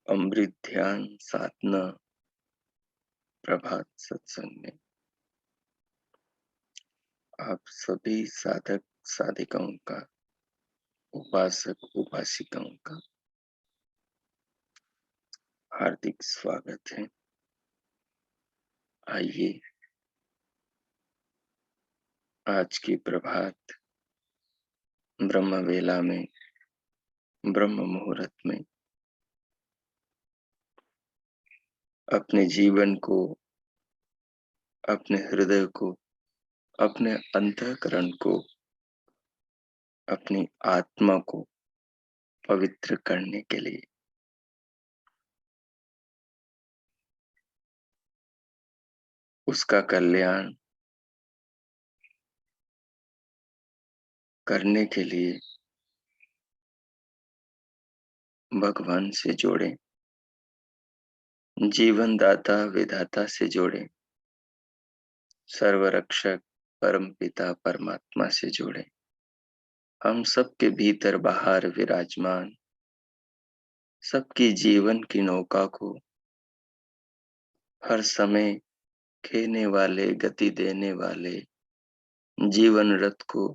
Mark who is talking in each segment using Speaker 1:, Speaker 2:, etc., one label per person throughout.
Speaker 1: अमृत ध्यान साधना प्रभात सत्संग में आप सभी साधक साधिकाओं का, उपासक उपासिकाओं का हार्दिक स्वागत है। आइए आज की प्रभात ब्रह्म वेला में, ब्रह्म मुहूर्त में अपने जीवन को, अपने हृदय को, अपने अंतःकरण को, अपनी आत्मा को पवित्र करने के लिए, उसका कल्याण करने के लिए भगवान से जोड़े, जीवन दाता विधाता से जोड़े, सर्वरक्षक परम पिता परमात्मा से जोड़े। हम सबके भीतर बाहर विराजमान सबकी जीवन की नौका को हर समय खेने वाले, गति देने वाले, जीवन रथ को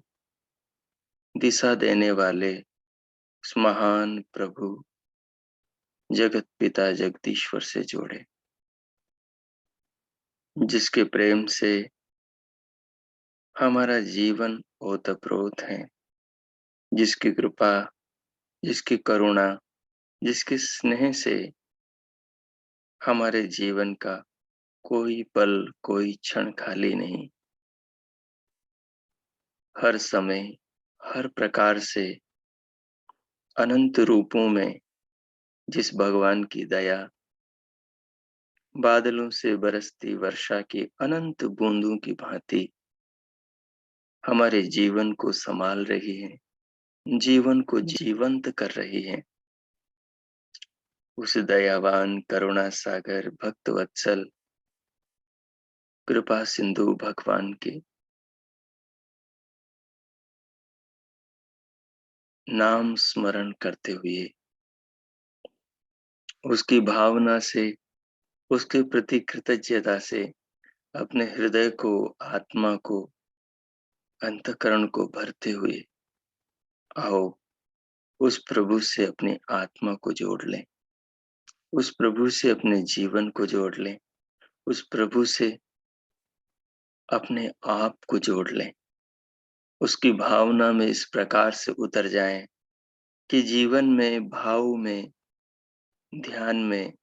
Speaker 1: दिशा देने वाले उस महान प्रभु जगत पिता जगदीश्वर से जोड़े, जिसके प्रेम से हमारा जीवन ओतप्रोत है, जिसकी कृपा, जिसकी करुणा, जिसके स्नेह से हमारे जीवन का कोई पल, कोई क्षण खाली नहीं। हर समय, हर प्रकार से अनंत रूपों में जिस भगवान की दया बादलों से बरसती वर्षा की अनंत बूंदों की भांति हमारे जीवन को संभाल रही है, जीवन को जीवंत कर रही है, उस दयावान करुणा सागर भक्त वत्सल कृपा सिंधु भगवान के नाम स्मरण करते हुए, उसकी भावना से, उसके प्रति कृतज्ञता से अपने हृदय को, आत्मा को, अंतःकरण को भरते हुए आओ उस प्रभु से अपनी आत्मा को जोड़ लें, उस प्रभु से अपने जीवन को जोड़ लें, उस प्रभु से अपने आप को जोड़ लें, उसकी भावना में इस प्रकार से उतर जाएं कि जीवन में, भाव में, ध्यान में,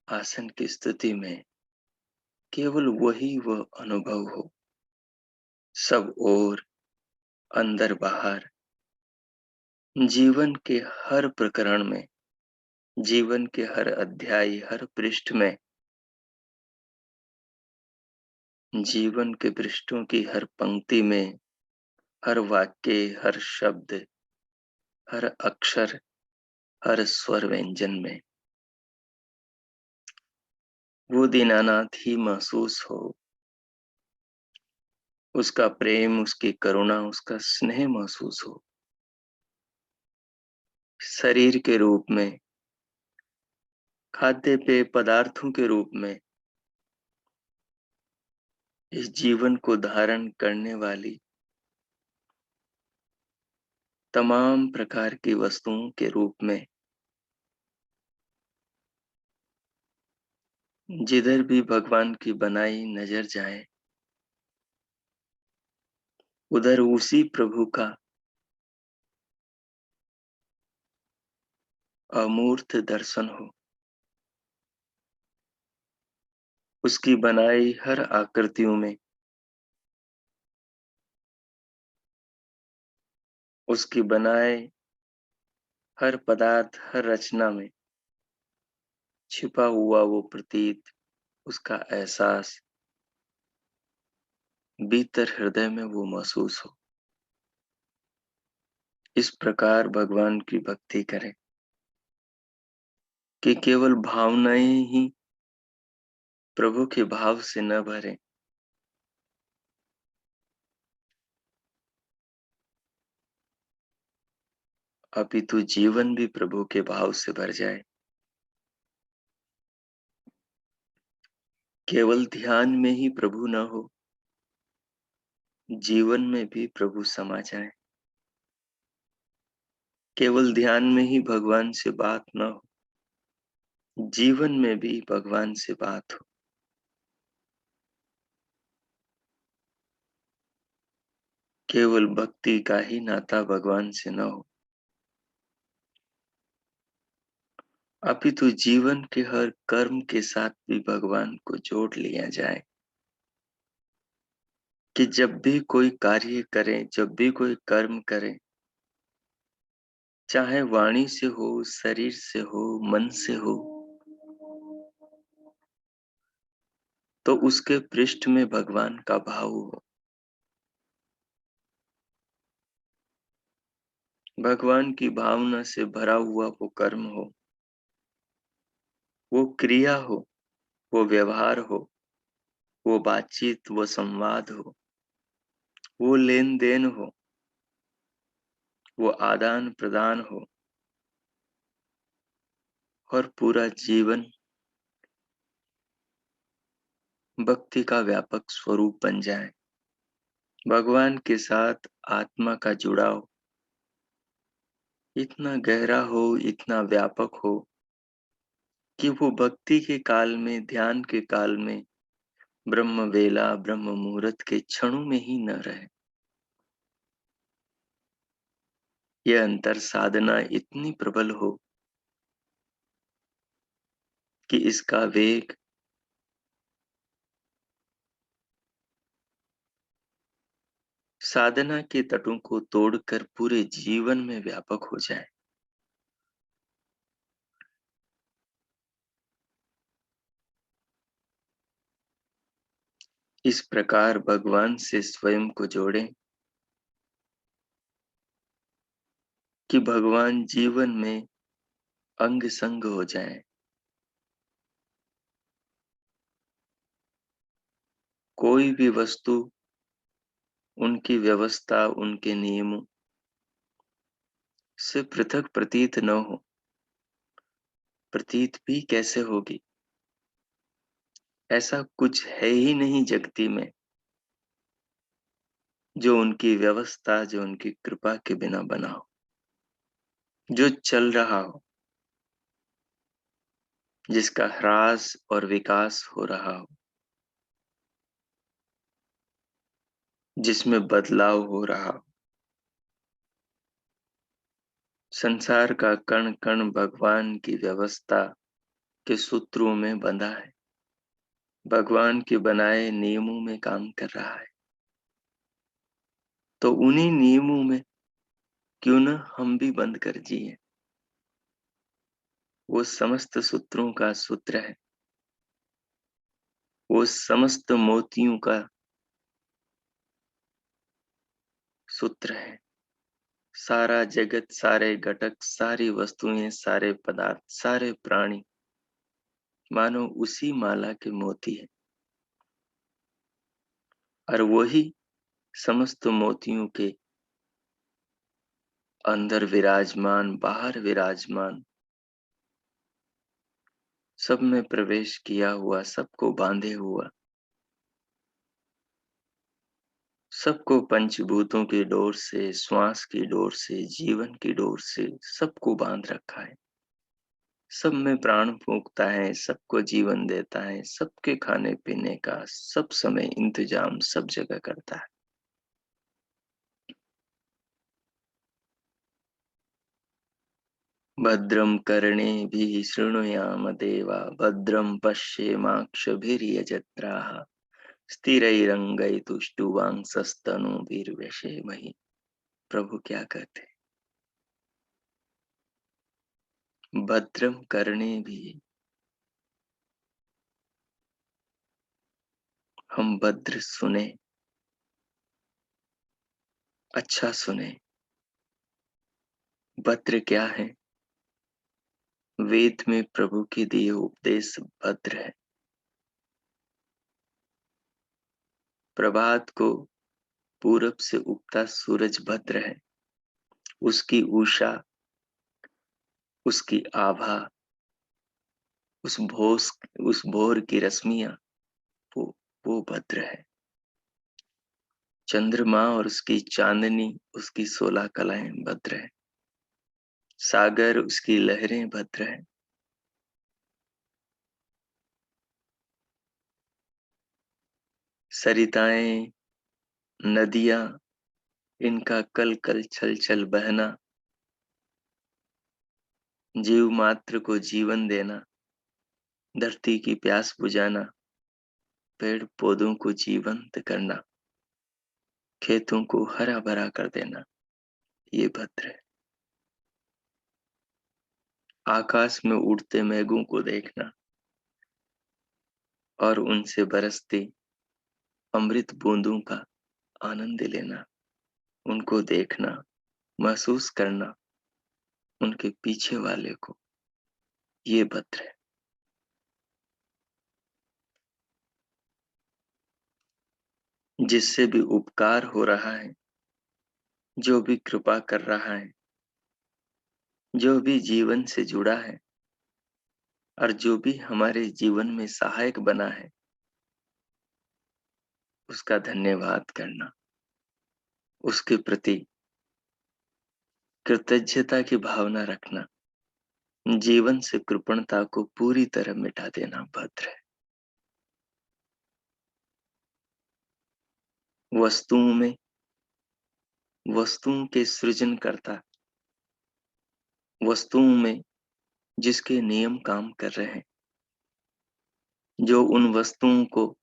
Speaker 1: आसन की स्थिति में केवल वही वह अनुभव हो। सब ओर, अंदर बाहर, जीवन के हर प्रकरण में, जीवन के हर अध्याय, हर पृष्ठ में, जीवन के पृष्ठों की हर पंक्ति में, हर वाक्य, हर शब्द, हर अक्षर, हर स्वर व्यंजन में वो दीनानाथ ही महसूस हो, उसका प्रेम, उसकी करुणा, उसका स्नेह महसूस हो, शरीर के रूप में, खाद्य पेय पदार्थों के रूप में, इस जीवन को धारण करने वाली तमाम प्रकार की वस्तुओं के रूप में जिधर भी भगवान की बनाई नजर जाए, उधर उसी प्रभु का अमूर्त दर्शन हो। उसकी बनाई हर आकृतियों में, उसकी बनाए हर पदार्थ, हर रचना में छिपा हुआ वो प्रतीत, उसका एहसास भीतर हृदय में वो महसूस हो। इस प्रकार भगवान की भक्ति करें कि केवल भावनाएं ही प्रभु के भाव से न भरे, अपितु जीवन भी प्रभु के भाव से भर जाए। केवल ध्यान में ही प्रभु न हो, जीवन में भी प्रभु समा जाए। केवल ध्यान में ही भगवान से बात न हो, जीवन में भी भगवान से बात हो। केवल भक्ति का ही नाता भगवान से न हो, अपितु जीवन के हर कर्म के साथ भी भगवान को जोड़ लिया जाए। कि जब भी कोई कार्य करें, जब भी कोई कर्म करें, चाहे वाणी से हो, शरीर से हो, मन से हो, तो उसके पृष्ठ में भगवान का भाव हो। भगवान की भावना से भरा हुआ वो कर्म हो, वो क्रिया हो, वो व्यवहार हो, वो बातचीत, वो संवाद हो, वो लेन देन हो, वो आदान प्रदान हो, और पूरा जीवन भक्ति का व्यापक स्वरूप बन जाए। भगवान के साथ आत्मा का जुड़ाव इतना गहरा हो, इतना व्यापक हो कि वो भक्ति के काल में, ध्यान के काल में, ब्रह्म वेला, ब्रह्म मुहूर्त के क्षणों में ही न रहे। यह अंतर साधना इतनी प्रबल हो कि इसका वेग साधना के तटों को तोड़कर पूरे जीवन में व्यापक हो जाए। इस प्रकार भगवान से स्वयं को जोड़ें कि भगवान जीवन में अंग संग हो जाए। कोई भी वस्तु उनकी व्यवस्था, उनके नियमों से पृथक प्रतीत न हो। प्रतीत भी कैसे होगी? ऐसा कुछ है ही नहीं जगती में जो उनकी व्यवस्था, जो उनकी कृपा के बिना बना हो, जो चल रहा हो, जिसका ह्रास और विकास हो रहा हो, जिसमें बदलाव हो रहा हो। संसार का कण कण भगवान की व्यवस्था के सूत्रों में बंधा है, भगवान के बनाए नियमों में काम कर रहा है। तो उन्हीं नियमों में क्यों न हम भी बंद कर जिए। वो समस्त सूत्रों का सूत्र है, वो समस्त मोतियों का सूत्र है। सारा जगत, सारे घटक, सारी वस्तुएं, सारे पदार्थ, सारे प्राणी मानो उसी माला के मोती है, और वही समस्त मोतियों के अंदर विराजमान, बाहर विराजमान, सब में प्रवेश किया हुआ, सबको बांधे हुआ, सबको पंचभूतों की डोर से, श्वास की डोर से, जीवन की डोर से सबको बांध रखा है। सब में प्राण फूंकता है, सबको जीवन देता है, सबके खाने पीने का सब समय इंतजाम सब जगह करता है। भद्रं कर्णेभिः शृणुयाम देवा, भद्रं पश्येमाक्षभिर्यजत्राः, स्थिरैरङ्गैतुष्टुवांसस्तनूभिर्व्यसेमहि। प्रभु क्या कहते हैं? भद्रं कर्णेभिः, हम भद्र सुने, अच्छा सुने। भद्र क्या है? वेद में प्रभु के दिए उपदेश भद्र है। प्रभात को पूरब से उगता सूरज भद्र है। उसकी उषा, उसकी आभा, उस भोर की रश्मियां, वो वो भद्र है। चंद्रमा और उसकी चांदनी, उसकी 16 कलाएं भद्र है। सागर, उसकी लहरें भद्र है। सरिताएं, नदियां, इनका कल कल छल छल बहना, जीव मात्र को जीवन देना, धरती की प्यास बुझाना, पेड़ पौधों को जीवंत करना, खेतों को हरा भरा कर देना, ये भद्र है। आकाश में उड़ते मेघों को देखना और उनसे बरसती अमृत बूंदों का आनंद लेना, उनको देखना, महसूस करना, उनके पीछे वाले को, ये भद्र है। जिससे भी उपकार हो रहा है, जो भी कृपा कर रहा है, जो भी जीवन से जुड़ा है और जो भी हमारे जीवन में सहायक बना है, उसका धन्यवाद करना, उसके प्रति कृतज्ञता की भावना रखना, जीवन से कृपणता को पूरी तरह मिटा देना भद्र है। वस्तुओं में, वस्तुओं के सृजनकर्ता, वस्तुओं में जिसके नियम काम कर रहे हैं, जो उन वस्तुओं को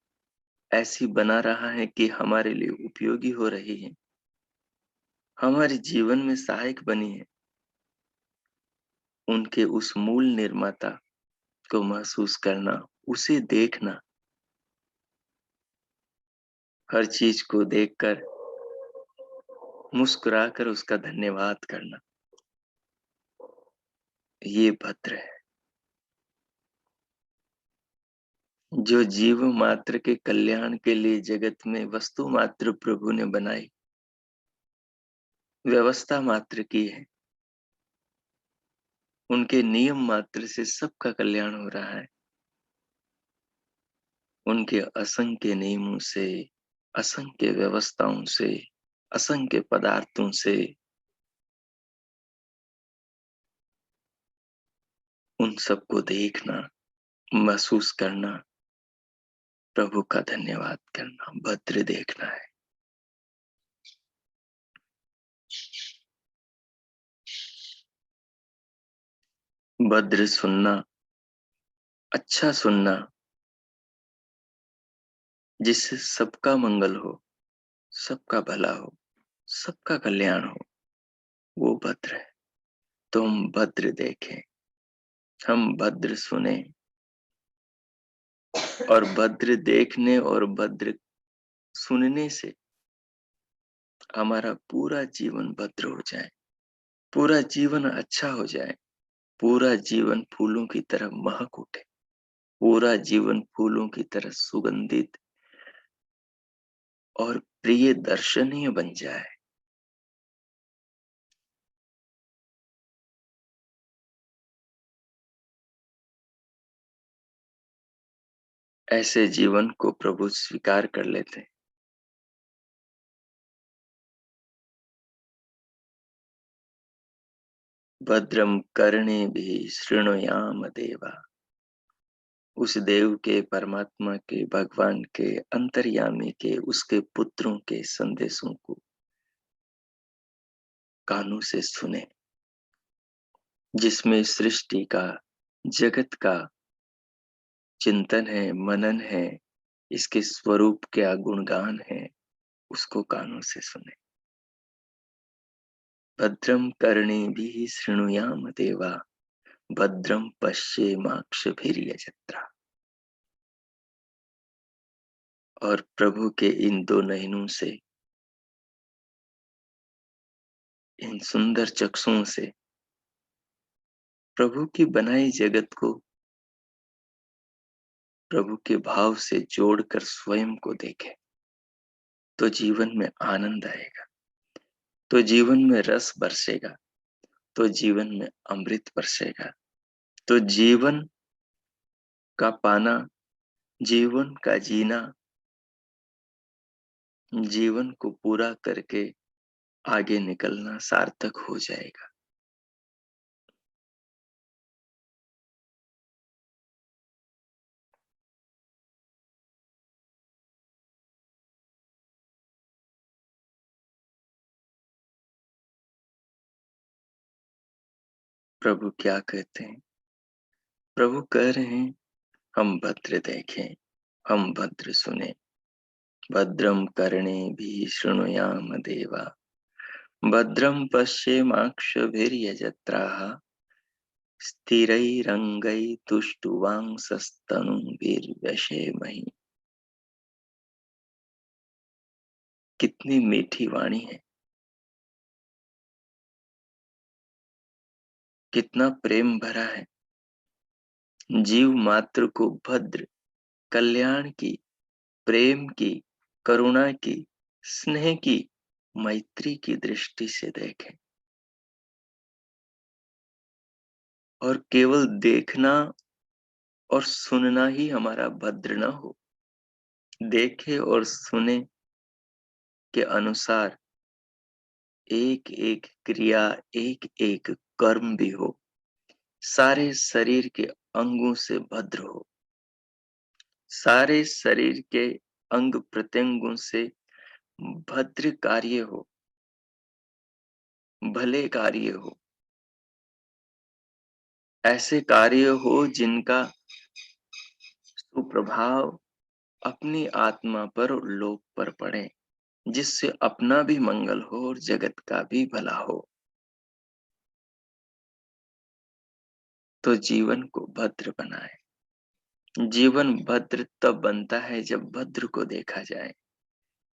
Speaker 1: ऐसी बना रहा है कि हमारे लिए उपयोगी हो रही है, हमारे जीवन में सहायक बनी है, उनके उस मूल निर्माता को महसूस करना, उसे देखना, हर चीज को देखकर मुस्कुराकर उसका धन्यवाद करना, ये भद्र है। जो जीव मात्र के कल्याण के लिए जगत में वस्तु मात्र प्रभु ने बनाई, व्यवस्था मात्र की है, उनके नियम मात्र से सबका कल्याण हो रहा है। उनके असंख्य नियमों से, असंख्य व्यवस्थाओं से, असंख्य पदार्थों से, उन सबको देखना, महसूस करना, प्रभु का धन्यवाद करना, भद्र देखना है। भद्र सुनना, अच्छा सुनना, जिससे सबका मंगल हो, सबका भला हो, सबका कल्याण हो, वो भद्र है। तो हम भद्र देखें, हम भद्र सुने, और भद्र देखने और भद्र सुनने से हमारा पूरा जीवन भद्र हो जाए, पूरा जीवन अच्छा हो जाए, पूरा जीवन फूलों की तरह महक उठे, पूरा जीवन फूलों की तरह सुगंधित और प्रिय दर्शनीय बन जाए। ऐसे जीवन को प्रभु स्वीकार कर लेते हैं। भद्रम कर्णेभिः शृणुयाम देवा। उस देव के, परमात्मा के, भगवान के, अंतर्यामी के, उसके पुत्रों के संदेशों को कानों से सुने, जिसमें सृष्टि का, जगत का चिंतन है, मनन है, इसके स्वरूप क्या गुणगान है, उसको कानों से सुने। भद्रम कर्णेभिः शृणुयाम देवा, भद्रम पश्येमाक्षभिर्यजत्रा। और प्रभु के इन दो नयनों से, इन सुंदर चक्षुओं से प्रभु की बनाई जगत को प्रभु के भाव से जोड़कर स्वयं को देखे, तो जीवन में आनंद आएगा, तो जीवन में रस बरसेगा, तो जीवन में अमृत बरसेगा, तो जीवन का पाना, जीवन का जीना, जीवन को पूरा करके आगे निकलना सार्थक हो जाएगा। प्रभु क्या कहते हैं? प्रभु कह रहे हैं, हम भद्र देखें, हम भद्र सुने। भद्रम कर्णेभिः शृणुयाम देवा, भद्रम पश्येमाक्षभिर्यजत्राः, स्थिरैरङ्गैस्तुष्टुवांसस्तनूभिर्व्यसेमहि। कितनी मीठी वाणी है, कितना प्रेम भरा है। जीव मात्र को भद्र, कल्याण की, प्रेम की, करुणा की, स्नेह की, मैत्री की दृष्टि से देखें। और केवल देखना और सुनना ही हमारा भद्र न हो, देखे और सुने के अनुसार एक एक क्रिया, एक एक कर्म भी हो, सारे शरीर के अंगों से भद्र हो, सारे शरीर के अंग प्रत्यंगों से भद्र कार्य हो, भले कार्य हो, ऐसे कार्य हो जिनका सुप्रभाव अपनी आत्मा पर और लोक पर पड़े, जिससे अपना भी मंगल हो और जगत का भी भला हो। तो जीवन को भद्र बनाए। जीवन भद्र तब बनता है जब भद्र को देखा जाए।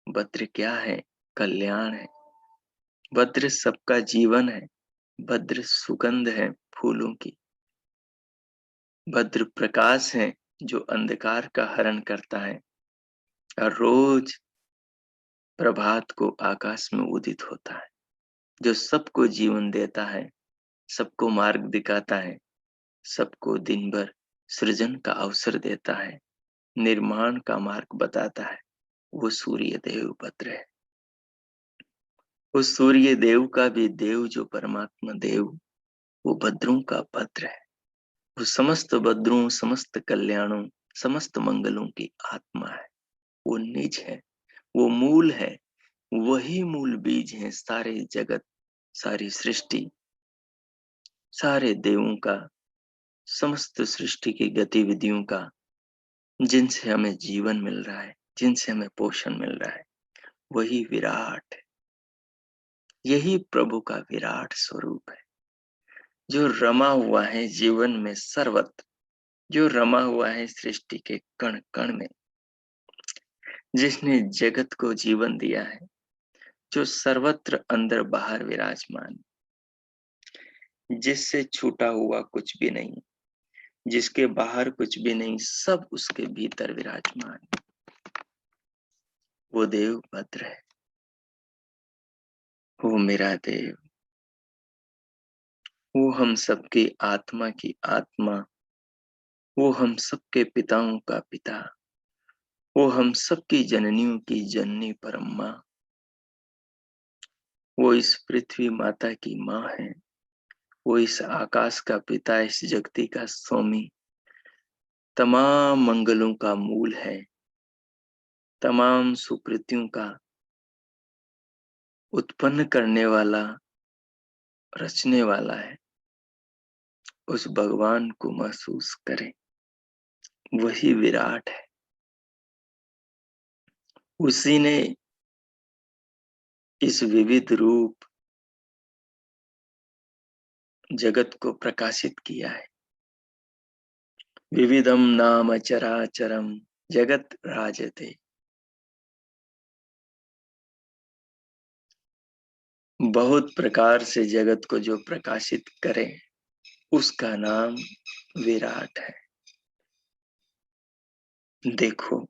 Speaker 1: भद्र क्या है? कल्याण है। भद्र सबका जीवन है। भद्र सुगंध है फूलों की। भद्र प्रकाश है जो अंधकार का हरण करता है और रोज प्रभात को आकाश में उदित होता है, जो सबको जीवन देता है, सबको मार्ग दिखाता है, सबको दिन भर सृजन का अवसर देता है, निर्माण का मार्ग बताता है। वो सूर्य देव भद्र है। उस सूर्य देव का भी देव जो परमात्मा देव, वो भद्रों का भद्र है। वो समस्त भद्रों, समस्त कल्याणों, समस्त मंगलों की आत्मा है। वो निज है, वो मूल है, वही मूल बीज है। सारे जगत, सारी सृष्टि, सारे देवों का, समस्त सृष्टि की गतिविधियों का, जिनसे हमें जीवन मिल रहा है, जिनसे हमें पोषण मिल रहा है, वही विराट है। यही प्रभु का विराट स्वरूप है, जो रमा हुआ है जीवन में सर्वत्र, जो रमा हुआ है सृष्टि के कण कण में, जिसने जगत को जीवन दिया है, जो सर्वत्र अंदर बाहर विराजमान, जिससे छूटा हुआ कुछ भी नहीं, जिसके बाहर कुछ भी नहीं, सब उसके भीतर विराजमान। वो देव भद्र है। वो मेरा देव, वो हम सबकी आत्मा की आत्मा, वो हम सबके पिताओं का पिता, वो हम सबकी जननियों की जननी परम माँ, वो इस पृथ्वी माता की माँ है, वो इस आकाश का पिता, इस जगती का स्वामी, तमाम मंगलों का मूल है, तमाम सुकृतियों का उत्पन्न करने वाला, रचने वाला है। उस भगवान को महसूस करें, वही विराट है। उसी ने इस विविध रूप जगत को प्रकाशित किया है। विविधम नाम चराचरम जगत राजते। बहुत प्रकार से जगत को जो प्रकाशित करे, उसका नाम विराट है। देखो,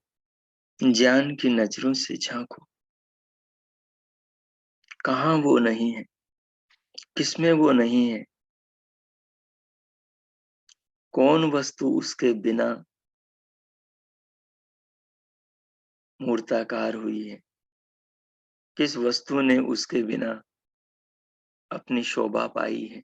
Speaker 1: ज्ञान की नजरों से झांको, कहाँ वो नहीं है, किसमें वो नहीं है, कौन वस्तु उसके बिना मूर्ताकार हुई है, किस वस्तु ने उसके बिना अपनी शोभा पाई है।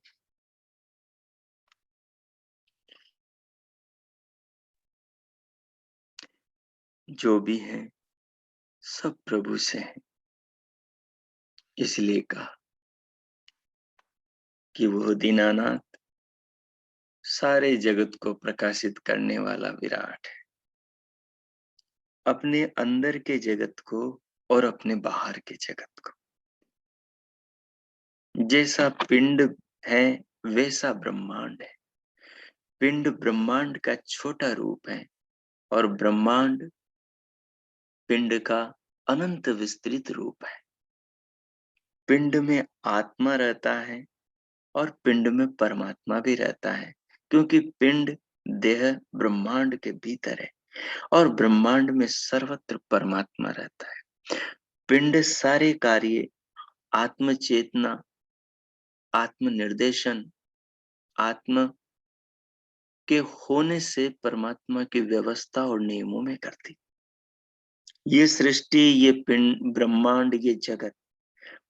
Speaker 1: जो भी है सब प्रभु से है। इसलिए कहा कि वो दीनानाथ सारे जगत को प्रकाशित करने वाला विराट है। अपने अंदर के जगत को और अपने बाहर के जगत को। जैसा पिंड है वैसा ब्रह्मांड है। पिंड ब्रह्मांड का छोटा रूप है और ब्रह्मांड पिंड का अनंत विस्तृत रूप है। पिंड में आत्मा रहता है और पिंड में परमात्मा भी रहता है, क्योंकि पिंड देह ब्रह्मांड के भीतर है और ब्रह्मांड में सर्वत्र परमात्मा रहता है। पिंड सारे कार्य आत्म चेतना, आत्म निर्देशन, आत्म के होने से परमात्मा की व्यवस्था और नियमों में करती। ये सृष्टि, ये पिंड, ब्रह्मांड, ये जगत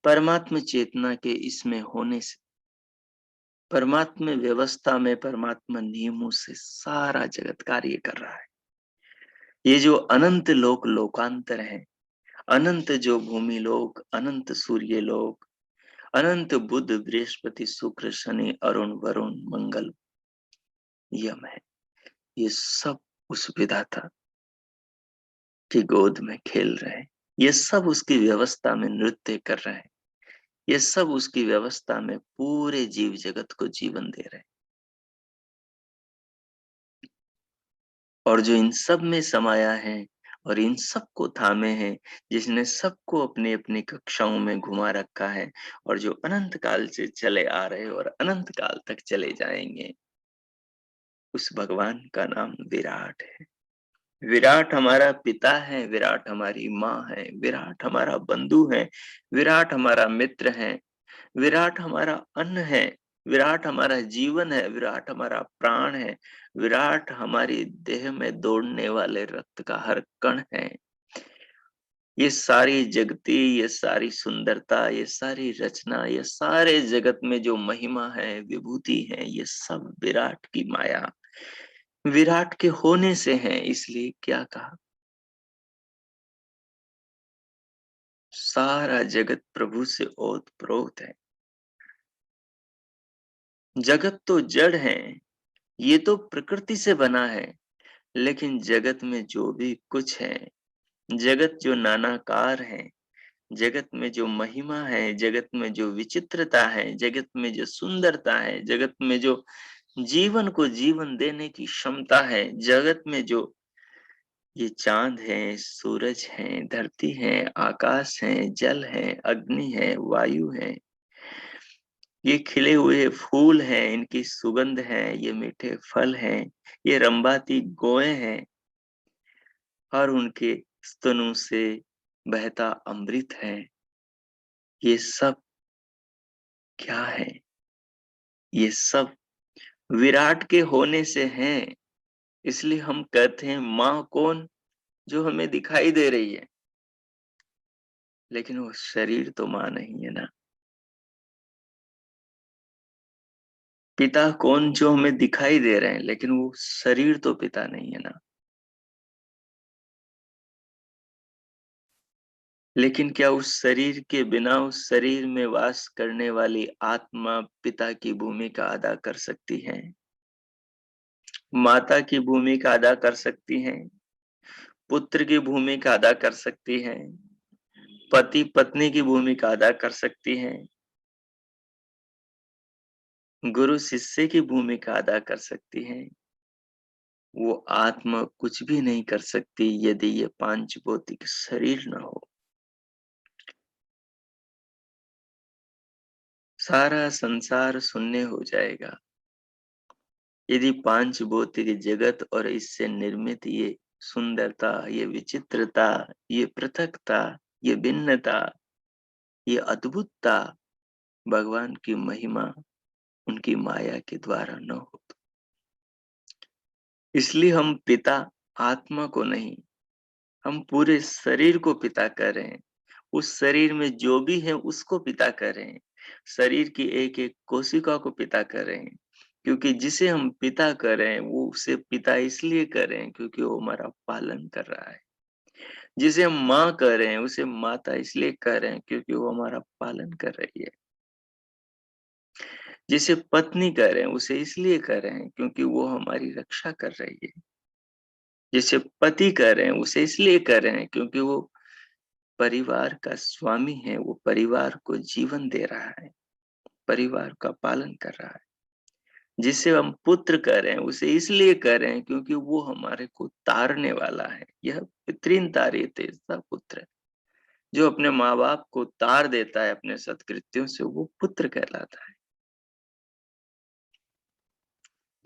Speaker 1: परमात्म चेतना के इसमें होने से, परमात्मा व्यवस्था में, परमात्मा नियमों से सारा जगत कार्य कर रहा है। ये जो अनंत लोक लोकांतर है, अनंत जो भूमि लोक, अनंत सूर्य लोक, अनंत बुध बृहस्पति शुक्र शनि अरुण वरुण मंगल यम है, ये सब उस विधाता की गोद में खेल रहे हैं। ये सब उसकी व्यवस्था में नृत्य कर रहे हैं। ये सब उसकी व्यवस्था में पूरे जीव जगत को जीवन दे रहे हैं। और जो इन सब में समाया है और इन सबको थामे है, जिसने सबको अपनी अपनी कक्षाओं में घुमा रखा है और जो अनंत काल से चले आ रहे और अनंत काल तक चले जाएंगे, उस भगवान का नाम विराट है। विराट हमारा पिता है, विराट हमारी माँ है, विराट हमारा बंधु है, विराट हमारा मित्र है, विराट हमारा अन्न है, विराट हमारा जीवन है, विराट हमारा प्राण है, विराट हमारी देह में दौड़ने वाले रक्त का हर कण है। ये सारी जगती, ये सारी सुंदरता, ये सारी रचना, ये सारे जगत में जो महिमा है, विभूति है, ये सब विराट की माया, विराट के होने से है। इसलिए क्या कहा, सारा जगत प्रभु से ओतप्रोत है। जगत तो जड़ है, ये तो प्रकृति से बना है, लेकिन जगत में जो भी कुछ है, जगत जो नानाकार है, जगत में जो महिमा है, जगत में जो विचित्रता है, जगत में जो सुंदरता है, जगत में जो जीवन को जीवन देने की क्षमता है, जगत में जो ये चांद है, सूरज है, धरती है, आकाश है, जल है, अग्नि है, वायु है, ये खिले हुए फूल हैं, इनकी सुगंध है, ये मीठे फल हैं, ये रंबाती गोए हैं और उनके स्तनों से बहता अमृत है। ये सब क्या है? ये सब विराट के होने से हैं। इसलिए हम कहते हैं माँ कौन? जो हमें दिखाई दे रही है, लेकिन वो शरीर तो माँ नहीं है ना। पिता कौन जो हमें दिखाई दे रहे हैं, लेकिन वो शरीर तो पिता नहीं है ना। लेकिन क्या उस शरीर के बिना उस शरीर में वास करने वाली आत्मा पिता की भूमिका अदा कर सकती है? माता की भूमिका अदा कर सकती हैं? पुत्र की भूमिका अदा कर सकती हैं? पति पत्नी की भूमिका अदा कर सकती हैं? गुरु शिष्य की भूमिका अदा कर सकती हैं? वो आत्मा कुछ भी नहीं कर सकती यदि ये पांच भौतिक शरीर न हो। सारा संसार शून्य हो जाएगा यदि पांच भौतिक जगत और इससे निर्मित ये सुंदरता, ये विचित्रता, ये पृथकता, ये भिन्नता, ये अद्भुतता भगवान की महिमा उनकी माया के द्वारा न हो। इसलिए हम पिता आत्मा को नहीं, हम पूरे शरीर को पिता कर रहे हैं। उस शरीर में जो भी है उसको पिता कर रहे हैं। शरीर की एक-एक कोशिका को पिता कर रहे हैं। क्योंकि जिसे हम पिता कर रहे हैं, वो उसे पिता इसलिए कर रहे हैं क्योंकि वो हमारा पालन कर रहा है। जिसे हम माँ कह रहे हैं, उसे माता इसलिए कह रहे हैं क्योंकि वो हमारा पालन कर रही है। जिसे पत्नी कह रहे हैं, उसे इसलिए कह रहे हैं क्योंकि वो हमारी रक्षा कर रही है। जिसे पति कह रहे हैं, उसे इसलिए कह रहे हैं क्योंकि वो परिवार का स्वामी है, वो परिवार को जीवन दे रहा है, परिवार का पालन कर रहा है। जिसे हम पुत्र कह रहे हैं, उसे इसलिए कह रहे हैं क्योंकि वो हमारे को तारने वाला है। यह पितृन तारयते स पुत्र, जो अपने माँ-बाप को तार देता है अपने सत्कृत्यों से, वो पुत्र कहलाता है।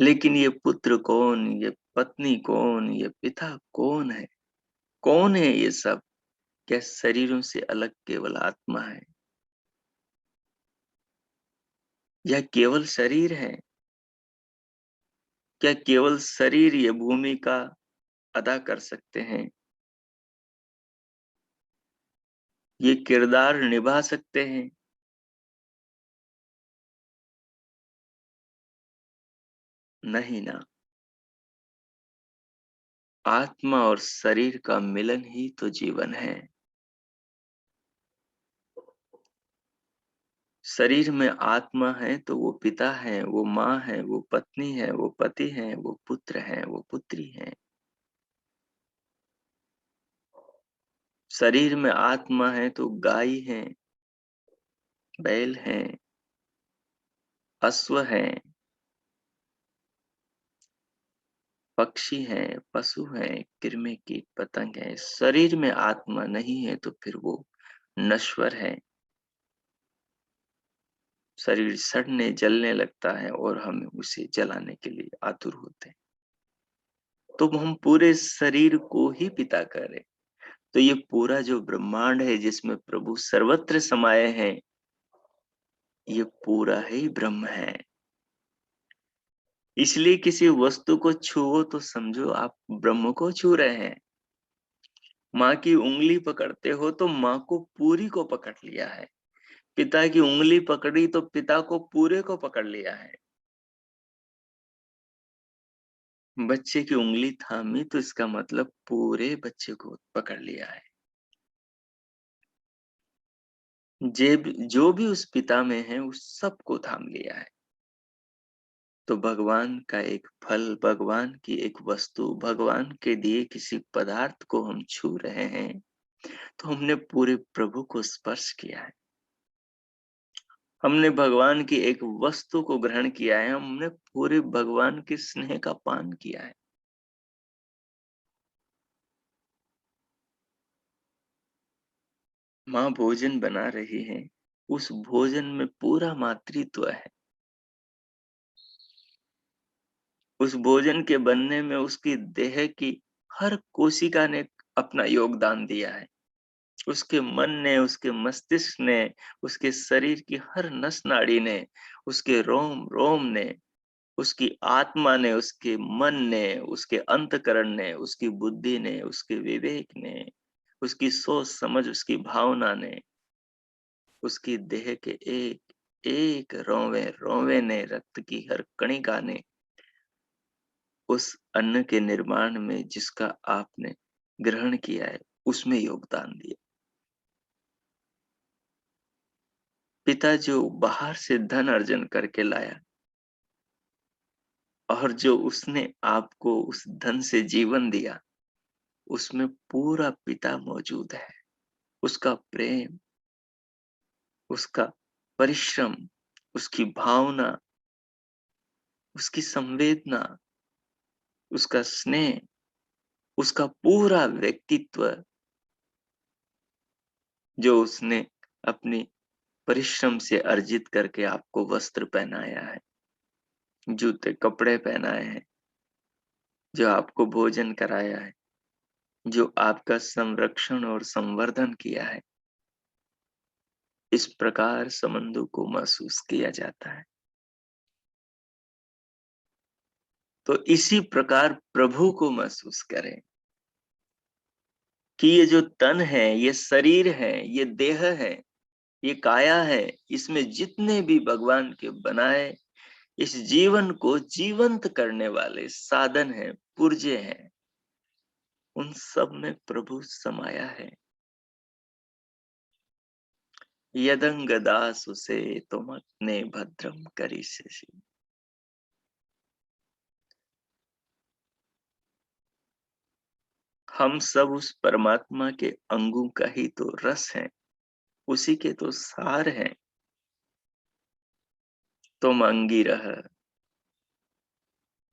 Speaker 1: लेकिन ये पुत्र कौन, ये पत्नी कौन, ये पिता कौन है? कौन है ये सब? क्या शरीरों से अलग केवल आत्मा है? या केवल शरीर है? क्या केवल शरीर ये भूमिका अदा कर सकते हैं? ये किरदार निभा सकते हैं? नहीं ना। आत्मा और शरीर का मिलन ही तो जीवन है। शरीर में आत्मा है तो वो पिता है, वो माँ है, वो पत्नी है, वो पति है, वो पुत्र है, वो पुत्री है। शरीर में आत्मा है तो गाय है, बैल है, अश्व है, पक्षी है, पशु है, कृमि कीट पतंग है। शरीर में आत्मा नहीं है तो फिर वो नश्वर है। शरीर सड़ने जलने लगता है और हम उसे जलाने के लिए आतुर होते हैं। तो हम पूरे शरीर को ही पिता करें। तो ये पूरा जो ब्रह्मांड है जिसमें प्रभु सर्वत्र समाये हैं, ये पूरा ही ब्रह्म है। इसलिए किसी वस्तु को छुओ तो समझो आप ब्रह्म को छू रहे हैं। माँ की उँगली पकड़ते हो तो माँ को पूरी को पकड़ लिया है। पिता की उँगली पकड़ी तो पिता को पूरे को पकड़ लिया है। बच्चे की उँगली थामी तो इसका मतलब पूरे बच्चे को पकड़ लिया है। जो भी उस पिता में है उस सबको थाम लिया है। तो भगवान का एक फल, भगवान की एक वस्तु, भगवान के दिए किसी पदार्थ को हम छू रहे हैं, तो हमने पूरे प्रभु को स्पर्श किया है। हमने भगवान की एक वस्तु को ग्रहण किया है, हमने पूरे भगवान के स्नेह का पान किया है। माँ भोजन बना रही है, उस भोजन में पूरा मातृत्व है। उस भोजन के बनने में उसकी देह की हर कोशिका ने अपना योगदान दिया है। उसके मन ने, उसके मस्तिष्क ने, उसके शरीर की हर नस-नाड़ी ने, उसके रोम-रोम ने, उसकी आत्मा ने, उसके मन ने, उसके अंतःकरण ने, उसकी बुद्धि ने, उसके विवेक ने, उसकी सोच समझ, उसकी भावना ने, उसकी देह के एक एक रोवे रोवे ने, रक्त की हर कणिका ने उस अन्न के निर्माण में जिसका आपने ग्रहण किया है, उसमें योगदान दिया। पिता जो बाहर से धन अर्जन करके लाया और जो उसने आपको उस धन से जीवन दिया, उसमें पूरा पिता मौजूद है। उसका प्रेम, उसका परिश्रम, उसकी भावना, उसकी संवेदना, उसका स्नेह, उसका पूरा व्यक्तित्व जो उसने अपनी परिश्रम से अर्जित करके आपको वस्त्र पहनाया है, जूते कपड़े पहनाए हैं, जो आपको भोजन कराया है, जो आपका संरक्षण और संवर्धन किया है, इस प्रकार संबंधों को महसूस किया जाता है। तो इसी प्रकार प्रभु को महसूस करें कि ये जो तन है, ये शरीर है, ये देह है, ये काया है, इसमें जितने भी भगवान के बनाए इस जीवन को जीवंत करने वाले साधन हैं, पुर्जे हैं, उन सब में प्रभु समाया है। यदंग दासु से तुम अपने भद्रम करी से। हम सब उस परमात्मा के अंगों का ही तो रस है, उसी के तो सार हैं। तुम अंगी रह,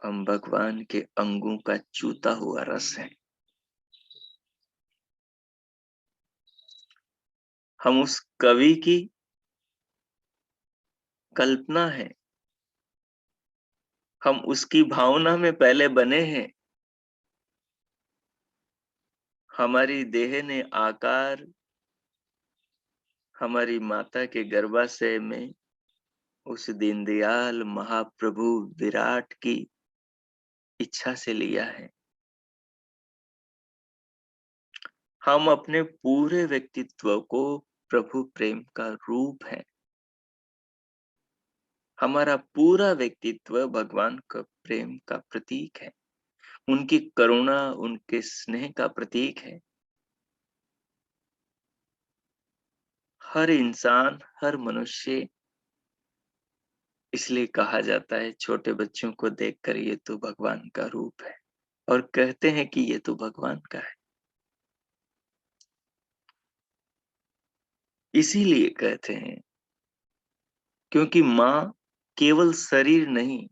Speaker 1: हम भगवान के अंगों का चूता हुआ रस है। हम उस कवि की कल्पना है, हम उसकी भावना में पहले बने हैं। हमारी देह ने आकार हमारी माता के गर्भाशय में उस दीनदयाल महाप्रभु विराट की इच्छा से लिया है। हम अपने पूरे व्यक्तित्व को प्रभु प्रेम का रूप है। हमारा पूरा व्यक्तित्व भगवान का प्रेम का प्रतीक है, उनकी करुणा, उनके स्नेह का प्रतीक है। हर इंसान, हर मनुष्य, इसलिए कहा जाता है छोटे बच्चों को देखकर ये तो भगवान का रूप है, और कहते हैं कि ये तो भगवान का है। इसीलिए कहते हैं क्योंकि माँ केवल शरीर नहीं,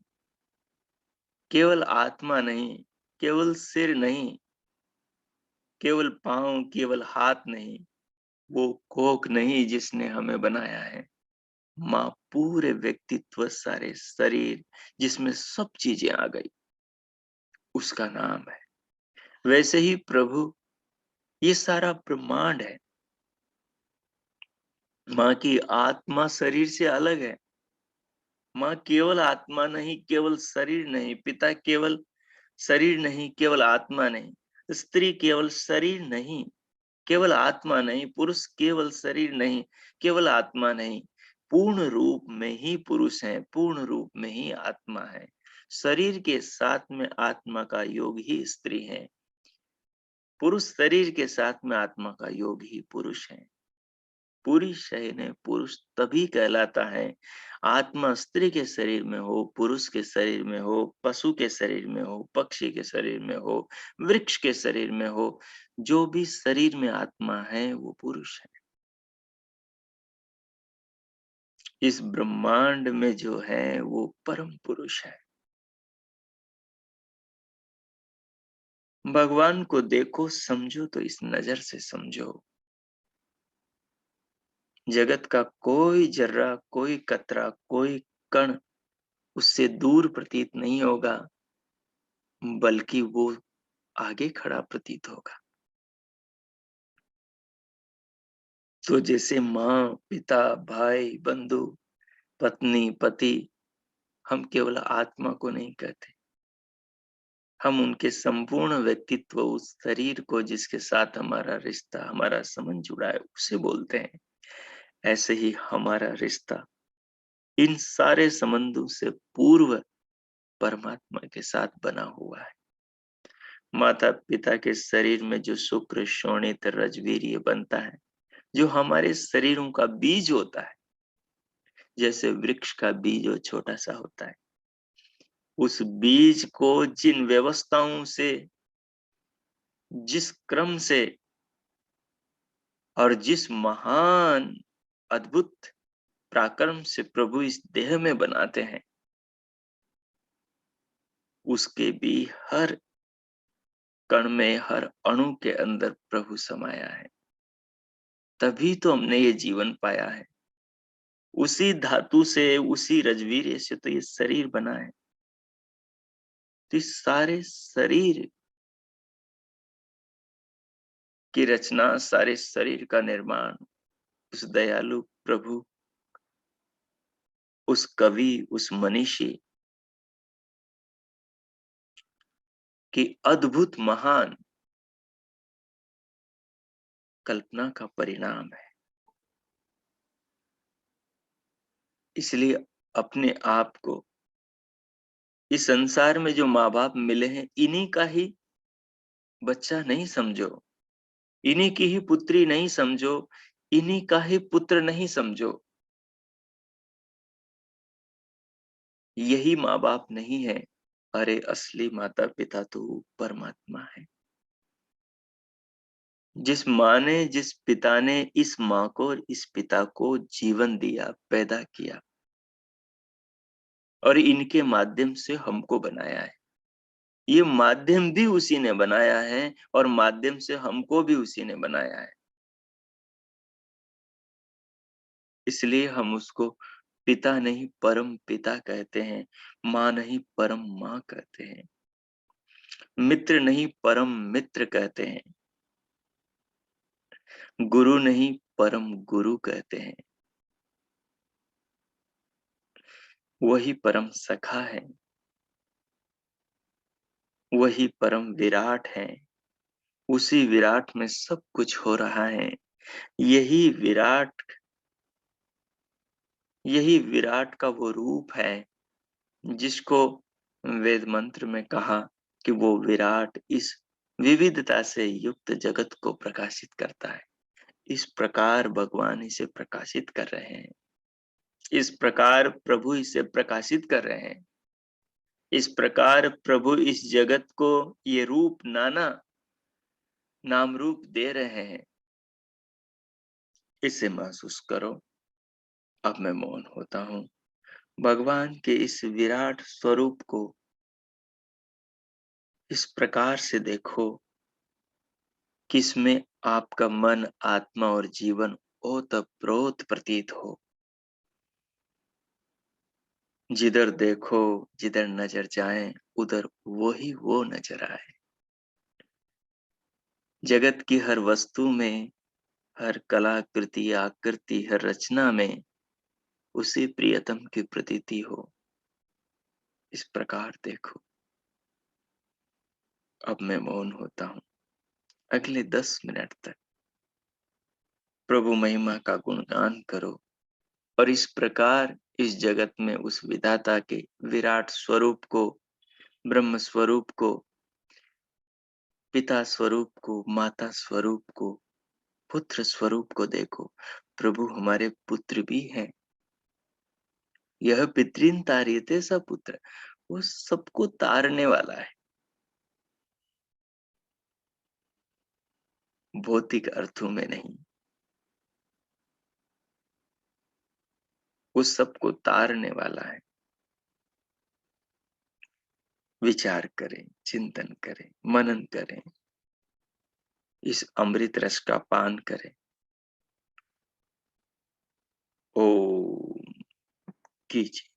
Speaker 1: केवल आत्मा नहीं, केवल सिर नहीं, केवल पाँव, केवल हाथ नहीं, वो कोख नहीं जिसने हमें बनाया है। माँ पूरे व्यक्तित्व, सारे शरीर, जिसमें सब चीजें आ गई, उसका नाम है। वैसे ही प्रभु, ये सारा ब्रह्मांड है। माँ की आत्मा शरीर से अलग है। माँ केवल आत्मा नहीं, केवल शरीर नहीं, पिता केवल शरीर नहीं, केवल आत्मा नहीं, स्त्री केवल शरीर नहीं, केवल आत्मा नहीं, पुरुष केवल शरीर नहीं, केवल आत्मा नहीं, पूर्ण रूप में ही पुरुष है, पूर्ण रूप में ही आत्मा है। शरीर के साथ में आत्मा का योग ही स्त्री है, पुरुष शरीर के साथ में आत्मा का योग ही पुरुष है। पूरी शरीर में पुरुष तभी कहलाता है, आत्मा स्त्री के शरीर में हो, पुरुष के शरीर में हो, पशु के शरीर में हो, पक्षी के शरीर में हो, वृक्ष के शरीर में हो, जो भी शरीर में आत्मा है वो पुरुष है। इस ब्रह्मांड में जो है वो परम पुरुष है। भगवान को देखो, समझो तो इस नजर से समझो। जगत का कोई जर्रा, कोई कतरा, कोई कण उससे दूर प्रतीत नहीं होगा, बल्कि वो आगे खड़ा प्रतीत होगा। तो जैसे माँ, पिता, भाई, बंधु, पत्नी, पति, हम केवल आत्मा को नहीं कहते, हम उनके संपूर्ण व्यक्तित्व, उस शरीर को जिसके साथ हमारा रिश्ता, हमारा संबंध जुड़ा है, उसे बोलते हैं। ऐसे ही हमारा रिश्ता इन सारे संबंधों से पूर्व परमात्मा के साथ बना हुआ है। माता पिता के शरीर में जो शुक्र शोणित रजवीर्य बनता है, जो हमारे शरीरों का बीज होता है, जैसे वृक्ष का बीज वो छोटा सा होता है, उस बीज को जिन व्यवस्थाओं से, जिस क्रम से और जिस महान अद्भुत पराक्रम से प्रभु इस देह में बनाते हैं, उसके भी हर कण में, हर अणु के अंदर प्रभु समाया है। तभी तो हमने ये जीवन पाया है। उसी धातु से, उसी रजवीर्य से तो ये शरीर बना है। तो इस सारे शरीर की रचना, सारे शरीर का निर्माण उस दयालु प्रभु, उस कवि, उस मनीषी की अद्भुत महान कल्पना का परिणाम है। इसलिए अपने आप को इस संसार में जो माँ बाप मिले हैं, इन्हीं का ही बच्चा नहीं समझो, इन्हीं की ही पुत्री नहीं समझो, इन्हीं का ही पुत्र नहीं समझो। यही माँ बाप नहीं है। अरे असली माता पिता तो परमात्मा है। जिस माँ ने, जिस पिता ने इस माँ को और इस पिता को जीवन दिया, पैदा किया और इनके माध्यम से हमको बनाया है। ये माध्यम भी उसी ने बनाया है और माध्यम से हमको भी उसी ने बनाया है। इसलिए हम उसको पिता नहीं परम पिता कहते हैं, माँ नहीं परम माँ कहते हैं, मित्र नहीं परम मित्र कहते हैं, गुरु नहीं परम गुरु कहते हैं। वही परम सखा है, वही परम विराट है। उसी विराट में सब कुछ हो रहा है। यही विराट, यही विराट का वो रूप है जिसको वेद मंत्र में कहा कि वो विराट इस विविधता से युक्त जगत को प्रकाशित करता है। इस प्रकार भगवान इसे प्रकाशित कर रहे हैं, इस प्रकार प्रभु इसे प्रकाशित कर रहे हैं, इस प्रकार प्रभु इस जगत को ये रूप नाना नाम रूप दे रहे हैं। इसे महसूस करो। अब मैं मौन होता हूँ। भगवान के इस विराट स्वरूप को इस प्रकार से देखो कि इसमें आपका मन, आत्मा और जीवन ओतप्रोत प्रतीत हो। जिधर देखो, जिधर नजर जाए, उधर वो नजर आए। जगत की हर वस्तु में, हर कलाकृति, आकृति, हर रचना में उसी प्रियतम की प्रतीति हो। इस प्रकार देखो। अब मैं मौन होता हूँ। अगले 10 मिनट तक प्रभु महिमा का गुणगान करो और इस प्रकार इस जगत में उस विधाता के विराट स्वरूप को, ब्रह्म स्वरूप को, पिता स्वरूप को, माता स्वरूप को, पुत्र स्वरूप को देखो। प्रभु हमारे पुत्र भी हैं। यह पितरीन तारियते स पुत्र, वो सबको तारने वाला है। भौतिक अर्थों में नहीं, वो सबको तारने वाला है। विचार करें, चिंतन करें, मनन करें, इस अमृत रस का पान करें। ओम। कीजिए।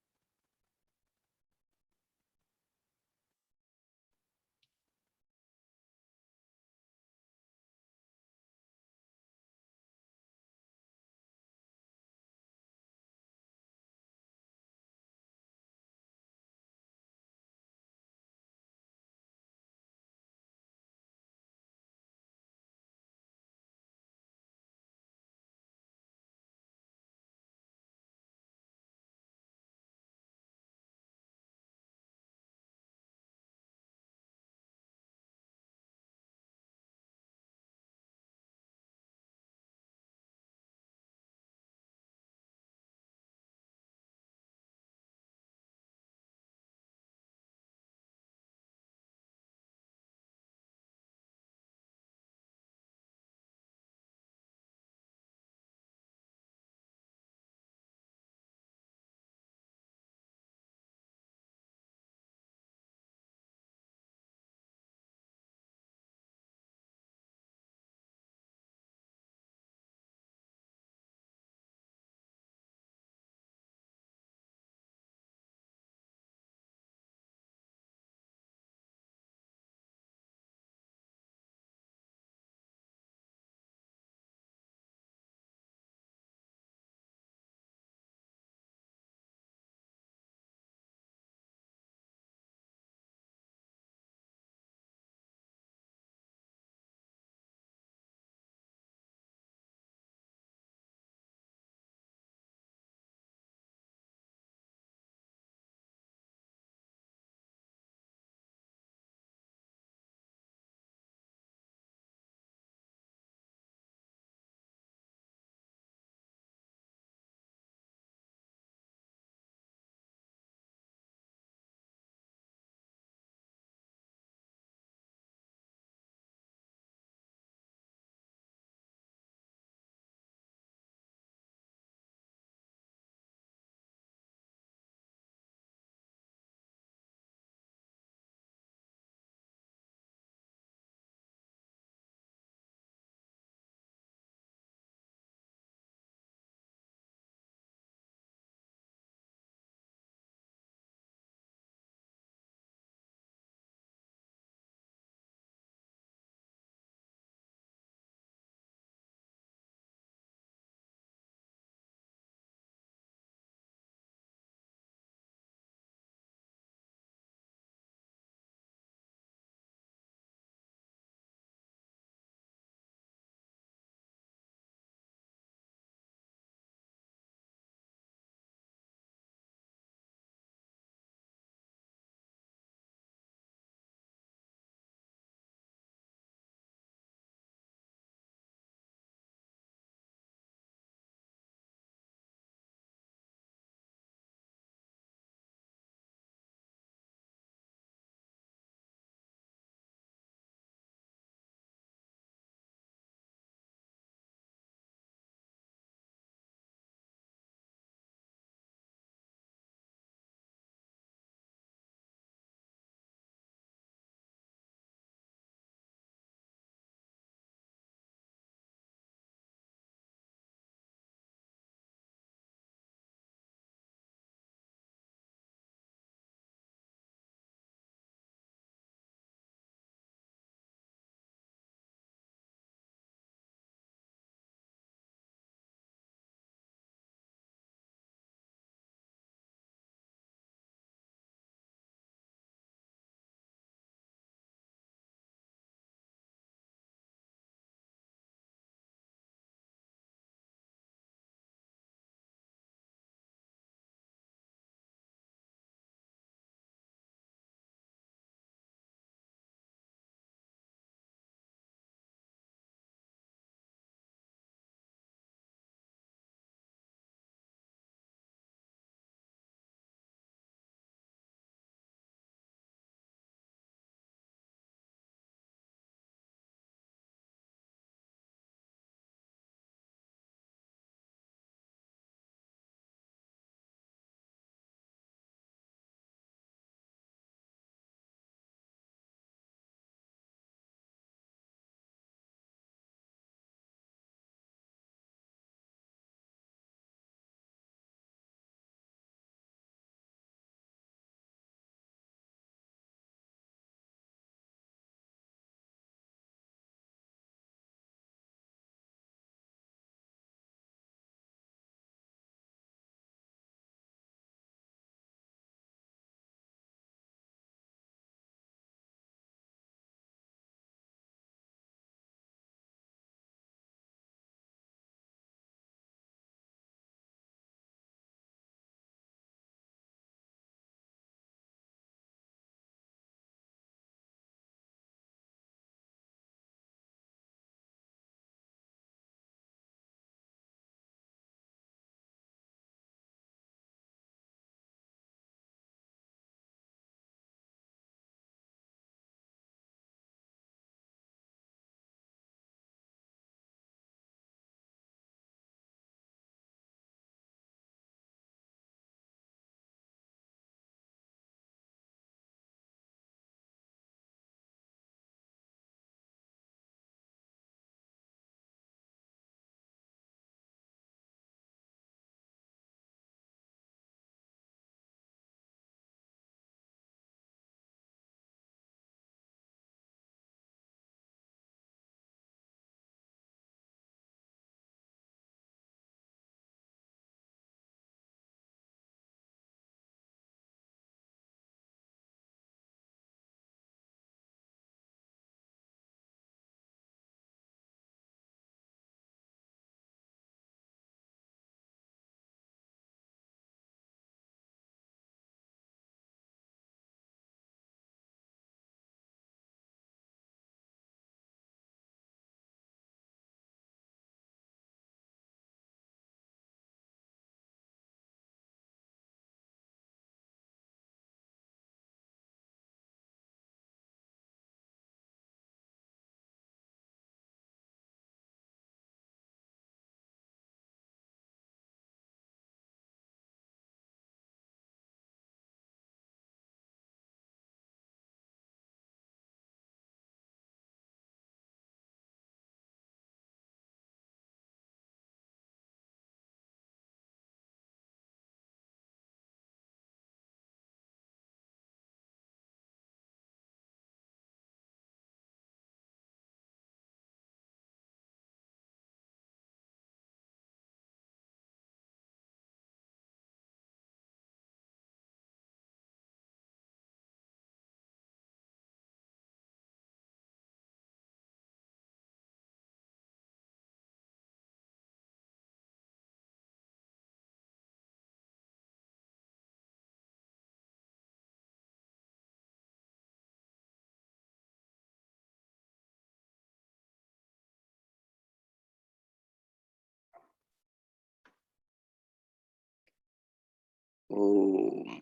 Speaker 1: ओम।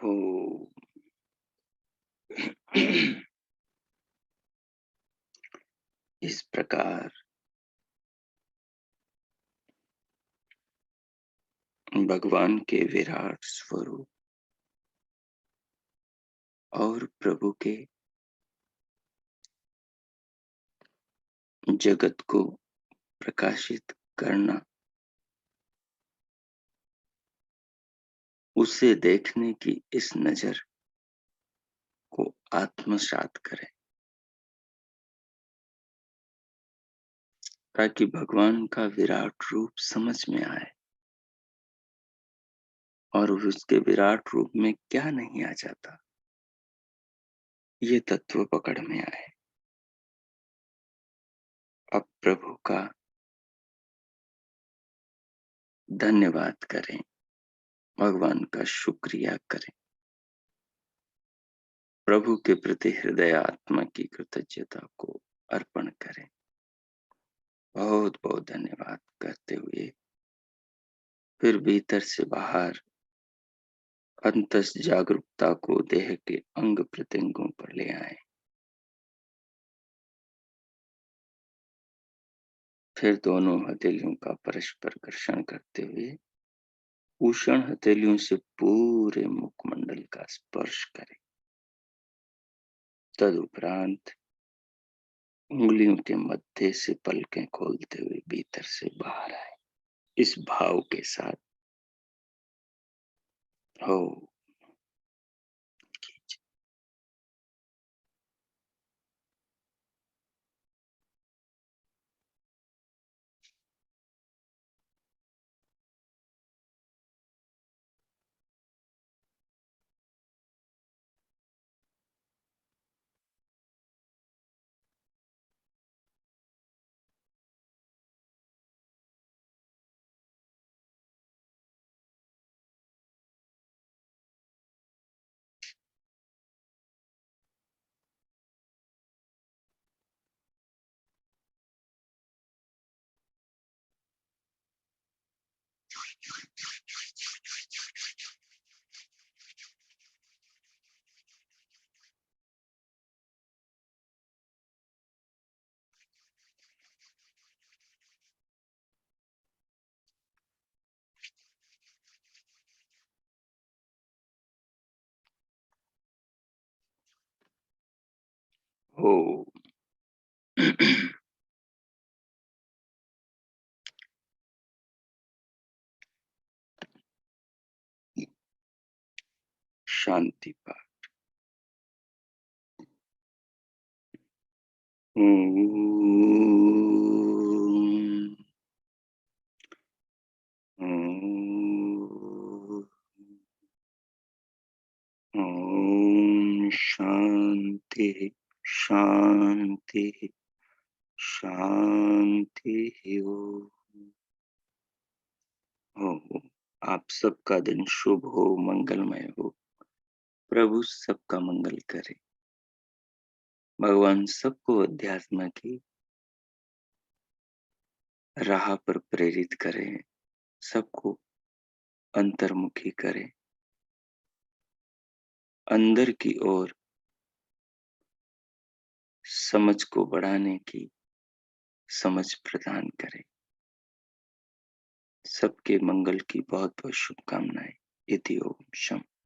Speaker 1: ओम। इस प्रकार भगवान के विराट स्वरूप और प्रभु के जगत को प्रकाशित करना, उसे देखने की इस नजर को आत्मसात करें, ताकि भगवान का विराट रूप समझ में आए और उसके विराट रूप में क्या नहीं आ जाता, ये तत्व पकड़ में आए। अब प्रभु का धन्यवाद करें, भगवान का शुक्रिया करें, प्रभु के प्रति हृदय आत्मा की कृतज्ञता को अर्पण करें। बहुत बहुत धन्यवाद करते हुए फिर भीतर से बाहर अंतस जागरूकता को देह के अंग प्रत्यंगों पर ले आए। फिर दोनों हथेलियों का परस्पर घर्षण करते हुए उषण हथेलियों से पूरे मुखमंडल का स्पर्श करें। तदुपरांत उंगलियों के मध्य से पलकें खोलते हुए भीतर से बाहर आए, इस भाव के साथ हो। हो। शांति पाठ। ओम शांति शांति शांति हो। आप सबका दिन शुभ हो, मंगलमय हो। प्रभु सबका मंगल करे। भगवान सबको अध्यात्म की राह पर प्रेरित करें, सबको अंतर्मुखी करें, अंदर की ओर समझ को बढ़ाने की समझ प्रदान करें। सबके मंगल की बहुत बहुत शुभकामनाएं। इति ओम शम।